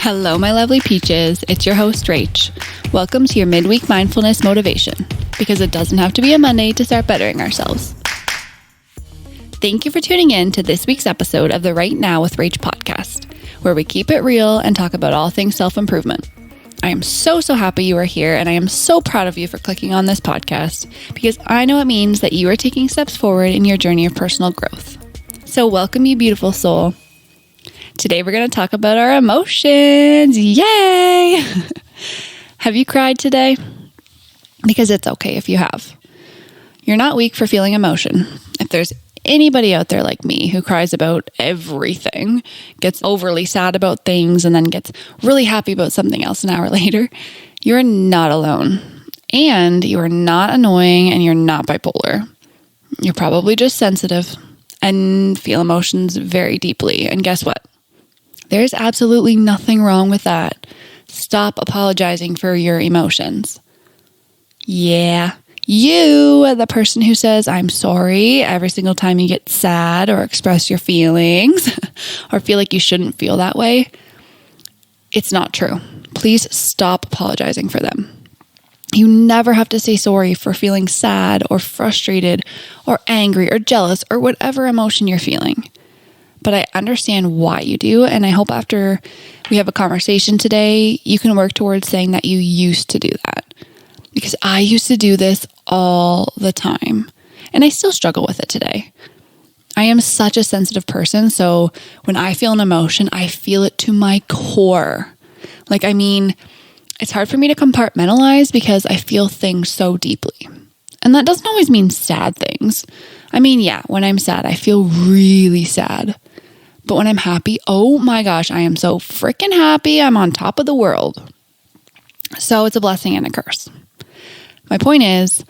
Hello, my lovely peaches. It's your host, Rach. Welcome to your midweek mindfulness motivation, because it doesn't have to be a Monday to start bettering ourselves. Thank you for tuning in to this week's episode of the Right Now with Rach podcast, where we keep it real and talk about all things self-improvement. I am so happy you are here, and I am so proud of you for clicking on this podcast, because I know it means that you are taking steps forward in your journey of personal growth. So welcome, you beautiful soul. Today we're going to talk about our emotions. Yay! Have you cried today? Because it's okay if you have. You're not weak for feeling emotion. If there's anybody out there like me who cries about everything, gets overly sad about things, and then gets really happy about something else an hour later, you're not alone. And you are not annoying, and you're not bipolar. You're probably just sensitive and feel emotions very deeply. And guess what? There's absolutely nothing wrong with that. Stop apologizing for your emotions. Yeah, you, the person who says, I'm sorry every single time you get sad or express your feelings or feel like you shouldn't feel that way. It's not true. Please stop apologizing for them. You never have to say sorry for feeling sad or frustrated or angry or jealous or whatever emotion you're feeling. But I understand why you do, and I hope after we have a conversation today, you can work towards saying that you used to do that. Because I used to do this all the time, and I still struggle with it today. I am such a sensitive person, so when I feel an emotion, I feel it to my core. It's hard for me to compartmentalize because I feel things so deeply. And that doesn't always mean sad things. When I'm sad, I feel really sad. But when I'm happy, oh my gosh, I am so freaking happy. I'm on top of the world. So it's a blessing and a curse. My point is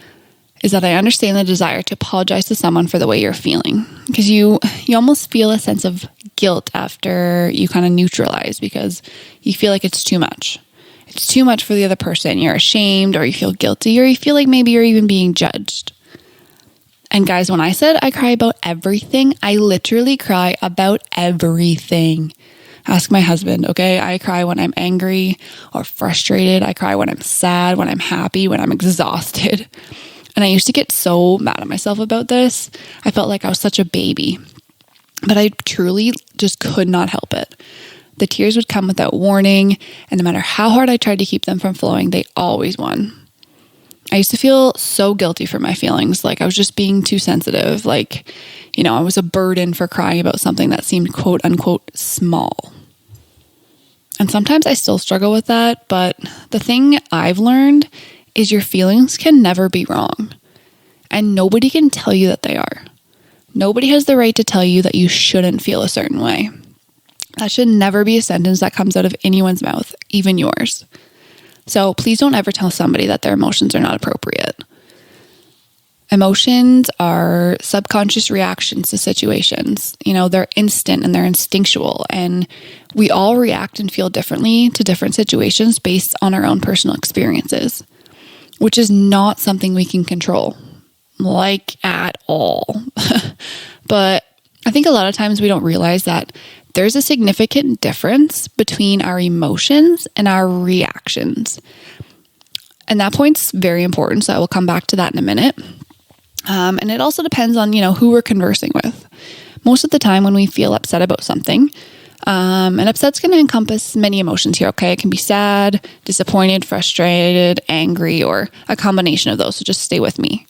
that I understand the desire to apologize to someone for the way you're feeling. Because you almost feel a sense of guilt after you kind of neutralize because you feel like it's too much. It's too much for the other person. You're ashamed, or you feel guilty, or you feel like maybe you're even being judged. And guys, when I said I cry about everything, I literally cry about everything. Ask my husband, okay? I cry when I'm angry or frustrated. I cry when I'm sad, when I'm happy, when I'm exhausted. And I used to get so mad at myself about this. I felt like I was such a baby. But I truly just could not help it. The tears would come without warning, and no matter how hard I tried to keep them from flowing, they always won. I used to feel so guilty for my feelings, like I was just being too sensitive, I was a burden for crying about something that seemed quote unquote small. And sometimes I still struggle with that, but the thing I've learned is your feelings can never be wrong, and nobody can tell you that they are. Nobody has the right to tell you that you shouldn't feel a certain way. That should never be a sentence that comes out of anyone's mouth, even yours. So please don't ever tell somebody that their emotions are not appropriate. Emotions are subconscious reactions to situations. They're instant and they're instinctual, and we all react and feel differently to different situations based on our own personal experiences, which is not something we can control, at all. But I think a lot of times we don't realize that there's a significant difference between our emotions and our reactions. And that point's very important, so I will come back to that in a minute. And it also depends on, who we're conversing with. Most of the time when we feel upset about something, and upset's going to encompass many emotions here, okay? It can be sad, disappointed, frustrated, angry, or a combination of those, so just stay with me.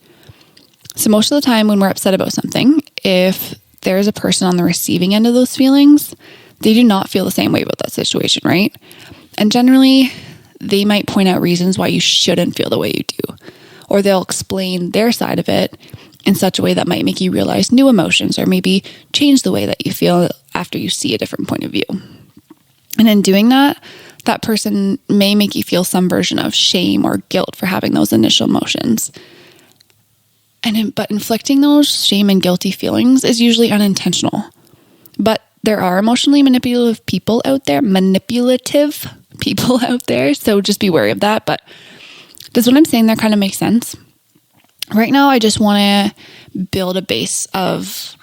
So most of the time when we're upset about something, if there is a person on the receiving end of those feelings, they do not feel the same way about that situation, right? And generally, they might point out reasons why you shouldn't feel the way you do, or they'll explain their side of it in such a way that might make you realize new emotions, or maybe change the way that you feel after you see a different point of view. And in doing that, that person may make you feel some version of shame or guilt for having those initial emotions. But inflicting those shame and guilty feelings is usually unintentional. But there are emotionally manipulative people out there, so just be wary of that. But does what I'm saying there kind of make sense? Right now, I just want to build a base of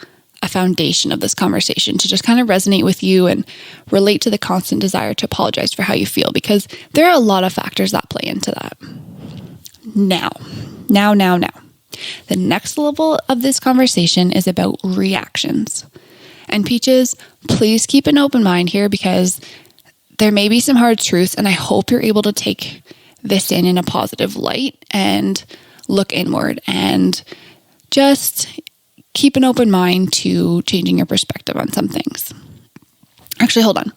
a foundation of this conversation to just kind of resonate with you and relate to the constant desire to apologize for how you feel, because there are a lot of factors that play into that. Now. The next level of this conversation is about reactions. And Peaches, please keep an open mind here, because there may be some hard truths, and I hope you're able to take this in a positive light and look inward and just keep an open mind to changing your perspective on some things. Actually, hold on.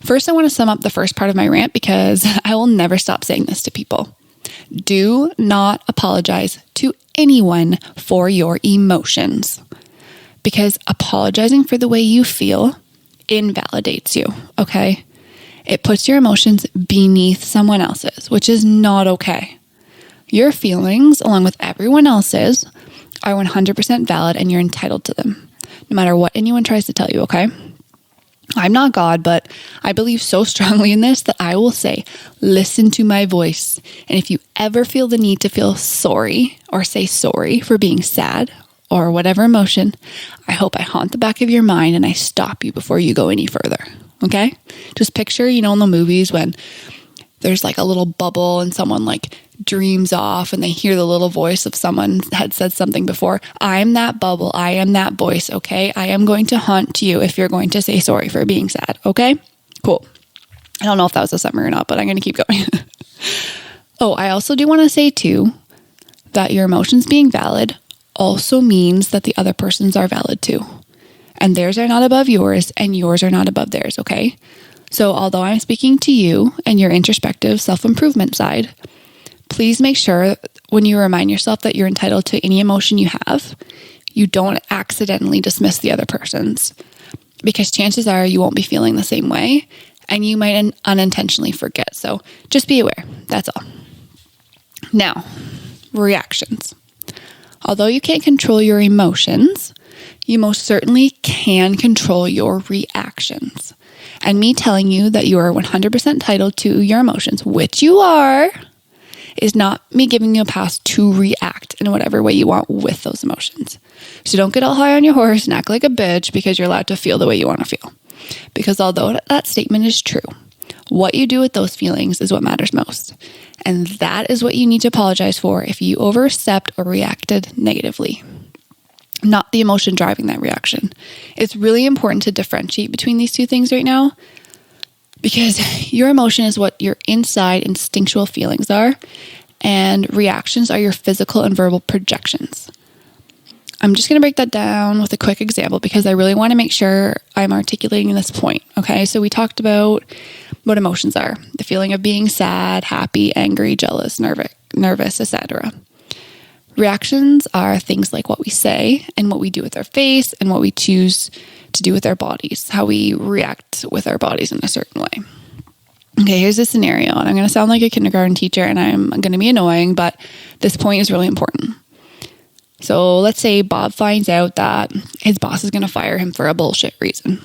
First, I want to sum up the first part of my rant, because I will never stop saying this to people. Do not apologize to anyone for your emotions, because apologizing for the way you feel invalidates you, okay? It puts your emotions beneath someone else's, which is not okay. Your feelings, along with everyone else's, are 100% valid, and you're entitled to them, no matter what anyone tries to tell you, okay? I'm not God, but I believe so strongly in this that I will say, listen to my voice. And if you ever feel the need to feel sorry or say sorry for being sad or whatever emotion, I hope I haunt the back of your mind and I stop you before you go any further. Okay? Just picture, in the movies when there's like a little bubble and someone like dreams off and they hear the little voice of someone had said something before. I'm that bubble. I am that voice. Okay. I am going to haunt you if you're going to say sorry for being sad. Okay. Cool. I don't know if that was a summary or not, but I'm going to keep going. Oh, I also do want to say too, that your emotions being valid also means that the other person's are valid too. And theirs are not above yours and yours are not above theirs. Okay. So although I'm speaking to you and your introspective self-improvement side, please make sure when you remind yourself that you're entitled to any emotion you have, you don't accidentally dismiss the other person's, because chances are you won't be feeling the same way and you might unintentionally forget. So just be aware. That's all. Now, reactions. Although you can't control your emotions, you most certainly can control your reactions. And me telling you that you are 100% entitled to your emotions, which you are, is not me giving you a pass to react in whatever way you want with those emotions. So don't get all high on your horse and act like a bitch because you're allowed to feel the way you want to feel. Because although that statement is true, what you do with those feelings is what matters most. And that is what you need to apologize for if you overstepped or reacted negatively. Not the emotion driving that reaction. It's really important to differentiate between these two things right now, because your emotion is what your inside instinctual feelings are, and reactions are your physical and verbal projections. I'm just going to break that down with a quick example because I really want to make sure I'm articulating this point. Okay, so we talked about what emotions are: the feeling of being sad, happy, angry, jealous, nervous, etc. Reactions are things like what we say and what we do with our face and what we choose to do with our bodies, how we react with our bodies in a certain way. Okay, here's a scenario, and I'm going to sound like a kindergarten teacher and I'm going to be annoying, but this point is really important. So let's say Bob finds out that his boss is going to fire him for a bullshit reason.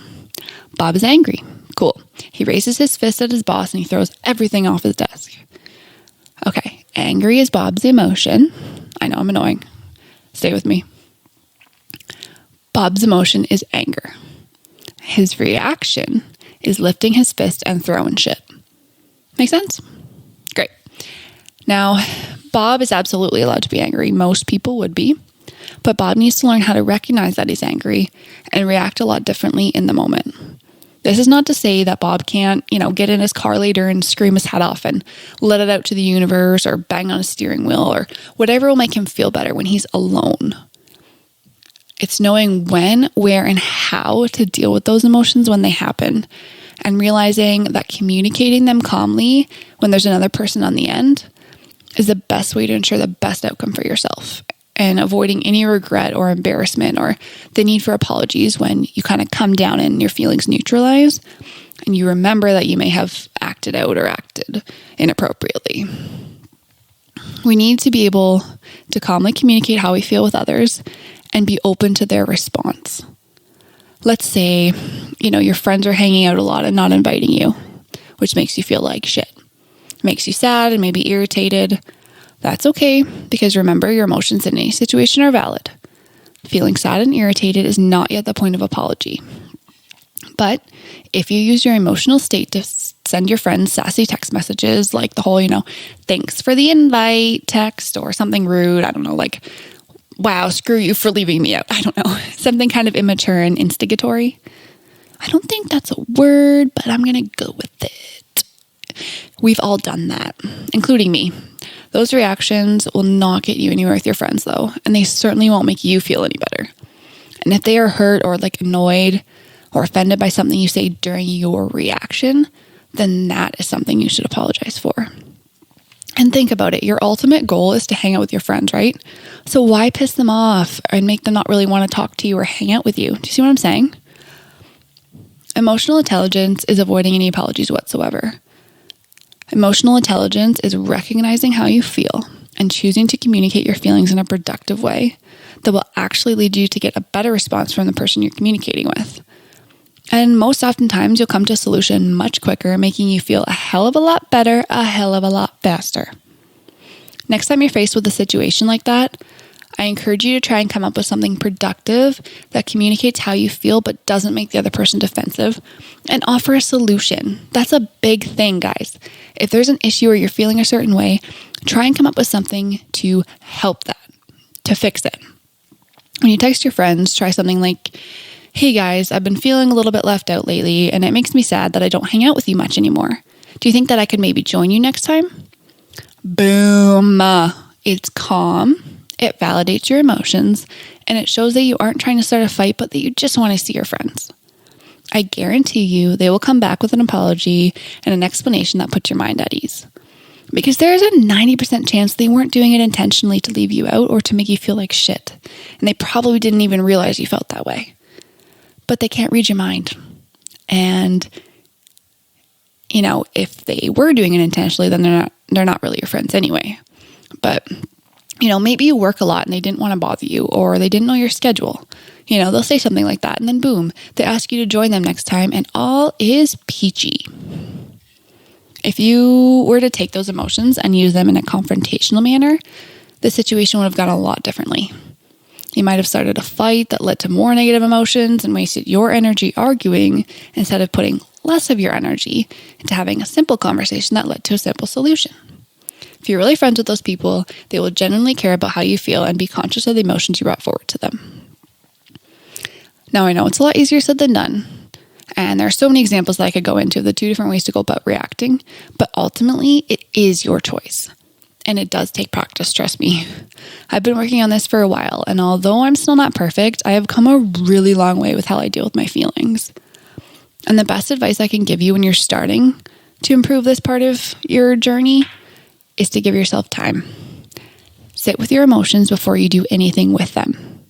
Bob is angry. Cool. He raises his fist at his boss and he throws everything off his desk. Okay, angry is Bob's emotion. I know I'm annoying. Stay with me. Bob's emotion is anger. His reaction is lifting his fist and throwing shit. Make sense? Great. Now, Bob is absolutely allowed to be angry. Most people would be. But Bob needs to learn how to recognize that he's angry and react a lot differently in the moment. This is not to say that Bob can't, get in his car later and scream his head off and let it out to the universe or bang on his steering wheel or whatever will make him feel better when he's alone. It's knowing when, where, and how to deal with those emotions when they happen, and realizing that communicating them calmly when there's another person on the end is the best way to ensure the best outcome for yourself, and avoiding any regret or embarrassment or the need for apologies when you kind of come down and your feelings neutralize and you remember that you may have acted out or acted inappropriately. We need to be able to calmly communicate how we feel with others and be open to their response. Let's say, your friends are hanging out a lot and not inviting you, which makes you feel like shit. Makes you sad and maybe irritated. That's okay, because remember, your emotions in any situation are valid. Feeling sad and irritated is not yet the point of apology. But if you use your emotional state to send your friends sassy text messages, like the whole, thanks for the invite text, or something rude, I don't know, like, wow, screw you for leaving me out, I don't know, something kind of immature and instigatory. I don't think that's a word, but I'm going to go with it. We've all done that, including me. Those reactions will not get you anywhere with your friends, though, and they certainly won't make you feel any better. And if they are hurt or annoyed or offended by something you say during your reaction, then that is something you should apologize for. And think about it. Your ultimate goal is to hang out with your friends, right? So why piss them off and make them not really want to talk to you or hang out with you? Do you see what I'm saying? Emotional intelligence is avoiding any apologies whatsoever. Emotional intelligence is recognizing how you feel and choosing to communicate your feelings in a productive way that will actually lead you to get a better response from the person you're communicating with. And most oftentimes, you'll come to a solution much quicker, making you feel a hell of a lot better, a hell of a lot faster. Next time you're faced with a situation like that, I encourage you to try and come up with something productive that communicates how you feel but doesn't make the other person defensive, and offer a solution. That's a big thing, guys. If there's an issue or you're feeling a certain way, try and come up with something to help that, to fix it. When you text your friends, try something like, hey guys, I've been feeling a little bit left out lately, and it makes me sad that I don't hang out with you much anymore. Do you think that I could maybe join you next time? Boom. It's calm. It validates your emotions, and it shows that you aren't trying to start a fight, but that you just want to see your friends. I guarantee you they will come back with an apology and an explanation that puts your mind at ease. Because there is a 90% chance they weren't doing it intentionally to leave you out or to make you feel like shit. And they probably didn't even realize you felt that way. But they can't read your mind. And, if they were doing it intentionally, then they're not really your friends anyway. But maybe you work a lot and they didn't want to bother you, or they didn't know your schedule. They'll say something like that, and then boom, they ask you to join them next time, and all is peachy. If you were to take those emotions and use them in a confrontational manner, the situation would have gone a lot differently. You might have started a fight that led to more negative emotions and wasted your energy arguing instead of putting less of your energy into having a simple conversation that led to a simple solution. If you're really friends with those people, they will genuinely care about how you feel and be conscious of the emotions you brought forward to them. Now, I know it's a lot easier said than done, and there are so many examples that I could go into of the two different ways to go about reacting, but ultimately, it is your choice. And it does take practice, trust me. I've been working on this for a while, and although I'm still not perfect, I have come a really long way with how I deal with my feelings. And the best advice I can give you when you're starting to improve this part of your journey is to give yourself time. Sit with your emotions before you do anything with them.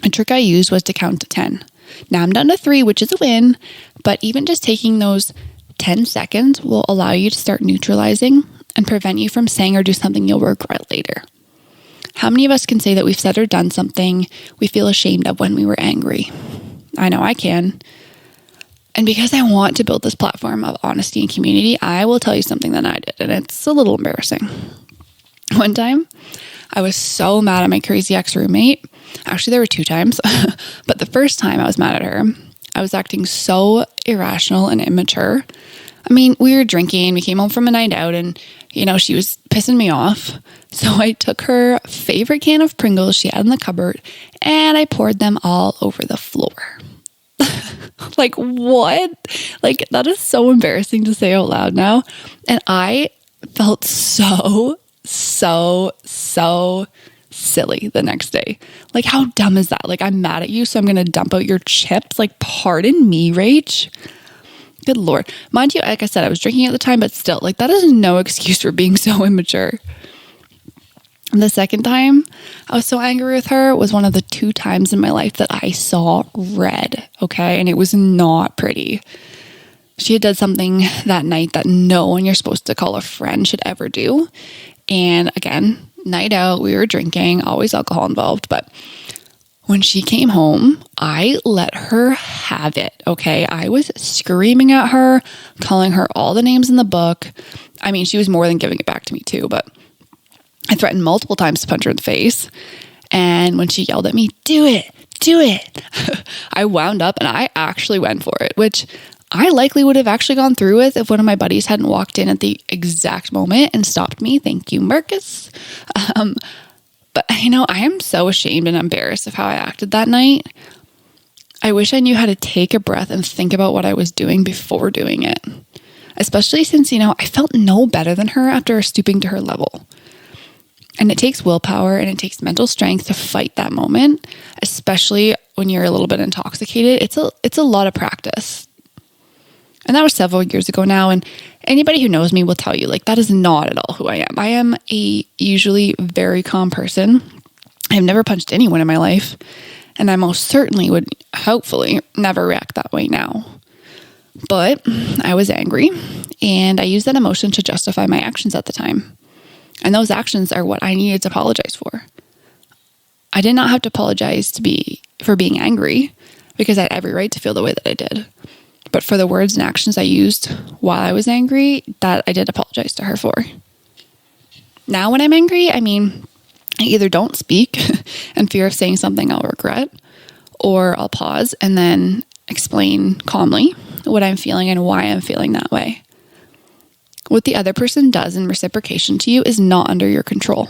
A trick I used was to count to 10. Now I'm down to 3, which is a win, but even just taking those 10 seconds will allow you to start neutralizing and prevent you from saying or do something you'll regret later. How many of us can say that we've said or done something we feel ashamed of when we were angry? I know I can. And because I want to build this platform of honesty and community, I will tell you something that I did, and it's a little embarrassing. One time, I was so mad at my crazy ex-roommate. Actually, there were 2 times, but the first time I was mad at her, I was acting so irrational and immature. I mean, we were drinking, we came home from a night out, and, she was pissing me off. So I took her favorite can of Pringles she had in the cupboard, and I poured them all over the floor. Like, what? Like, that is so embarrassing to say out loud now. And I felt so silly the next day. Like, how dumb is that? Like, I'm mad at you, so I'm going to dump out your chips. Like, pardon me, Rach. Good Lord. Mind you, like I said, I was drinking at the time, but still, like, that is no excuse for being so immature. The second time I was so angry with her was one of the 2 times in my life that I saw red, okay? And it was not pretty. She had done something that night that no one you're supposed to call a friend should ever do. And again, night out, we were drinking, always alcohol involved, but when she came home, I let her have it, okay? I was screaming at her, calling her all the names in the book. I mean, she was more than giving it back to me too, but I threatened multiple times to punch her in the face. And when she yelled at me, do it, I wound up and I actually went for it, which I likely would have actually gone through with if one of my buddies hadn't walked in at the exact moment and stopped me. Thank you, Marcus. But I am so ashamed and embarrassed of how I acted that night. I wish I knew how to take a breath and think about what I was doing before doing it. Especially since, I felt no better than her after stooping to her level. And it takes willpower and it takes mental strength to fight that moment, especially when you're a little bit intoxicated. It's a lot of practice. And that was several years ago now. And anybody who knows me will tell you, that is not at all who I am. I am a usually very calm person. I've never punched anyone in my life. And I most certainly would, hopefully, never react that way now. But I was angry, and I used that emotion to justify my actions at the time. And those actions are what I needed to apologize for. I did not have to apologize for being angry, because I had every right to feel the way that I did. But for the words and actions I used while I was angry, that I did apologize to her for. Now when I'm angry, I either don't speak in fear of saying something I'll regret, or I'll pause and then explain calmly what I'm feeling and why I'm feeling that way. What the other person does in reciprocation to you is not under your control.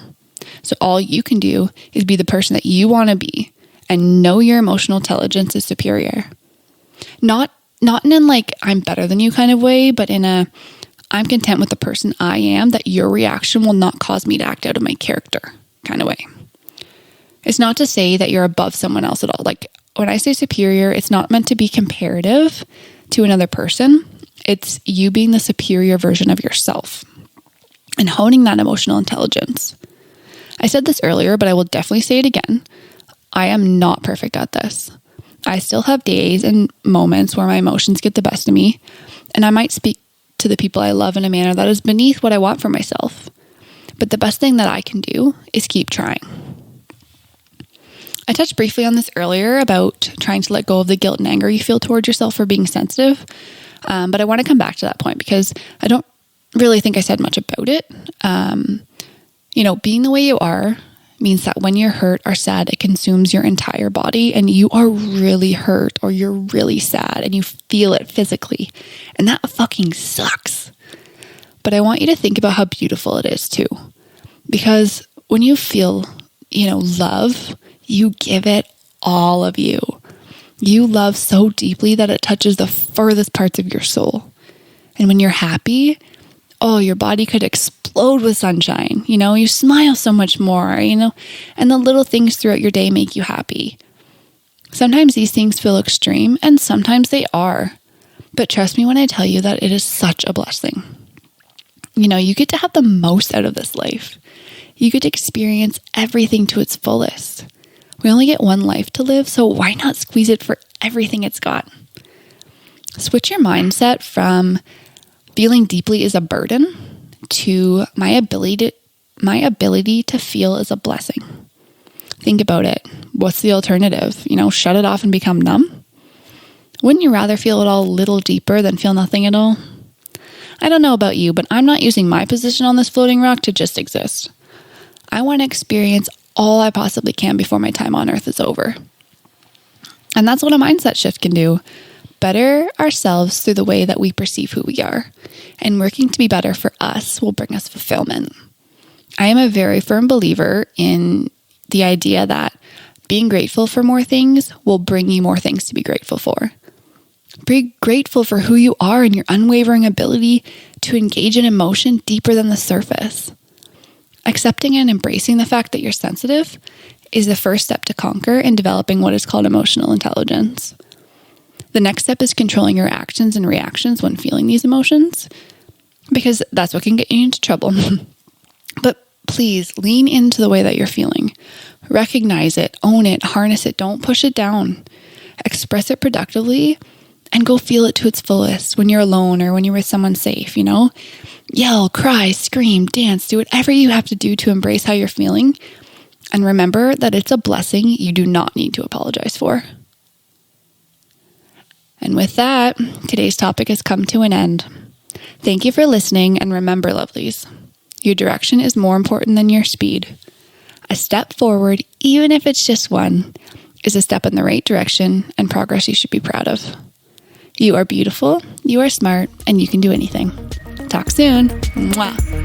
So all you can do is be the person that you want to be and know your emotional intelligence is superior. Not in an I'm better than you kind of way, but in a I'm content with the person I am, that your reaction will not cause me to act out of my character kind of way. It's not to say that you're above someone else at all. When I say superior, it's not meant to be comparative to another person. It's you being the superior version of yourself and honing that emotional intelligence. I said this earlier, but I will definitely say it again. I am not perfect at this. I still have days and moments where my emotions get the best of me, and I might speak to the people I love in a manner that is beneath what I want for myself. But the best thing that I can do is keep trying. I touched briefly on this earlier about trying to let go of the guilt and anger you feel towards yourself for being sensitive. But I want to come back to that point because I don't really think I said much about it. Being the way you are means that when you're hurt or sad, it consumes your entire body and you are really hurt or you're really sad and you feel it physically. And that fucking sucks. But I want you to think about how beautiful it is too. Because when you feel, love, you give it all of you. You love so deeply that it touches the furthest parts of your soul. And when you're happy, your body could explode with sunshine. You smile so much more, and the little things throughout your day make you happy. Sometimes these things feel extreme, and sometimes they are. But trust me when I tell you that it is such a blessing. You get to have the most out of this life. You get to experience everything to its fullest. We only get one life to live, so why not squeeze it for everything it's got? Switch your mindset from feeling deeply is a burden to my ability to feel is a blessing. Think about it. What's the alternative? Shut it off and become numb? Wouldn't you rather feel it all a little deeper than feel nothing at all? I don't know about you, but I'm not using my position on this floating rock to just exist. I want to experience all I possibly can before my time on earth is over. And that's what a mindset shift can do. Better ourselves through the way that we perceive who we are. And working to be better for us will bring us fulfillment. I am a very firm believer in the idea that being grateful for more things will bring you more things to be grateful for. Be grateful for who you are and your unwavering ability to engage in emotion deeper than the surface. Accepting and embracing the fact that you're sensitive is the first step to conquer in developing what is called emotional intelligence. The next step is controlling your actions and reactions when feeling these emotions, because that's what can get you into trouble. But please lean into the way that you're feeling. Recognize it, own it, harness it, don't push it down. Express it productively and go feel it to its fullest when you're alone or when you're with someone safe, Yell, cry, scream, dance, do whatever you have to do to embrace how you're feeling. And remember that it's a blessing you do not need to apologize for. And with that, today's topic has come to an end. Thank you for listening, and remember, lovelies, your direction is more important than your speed. A step forward, even if it's just one, is a step in the right direction and progress you should be proud of. You are beautiful, you are smart, and you can do anything. Talk soon. Mwah.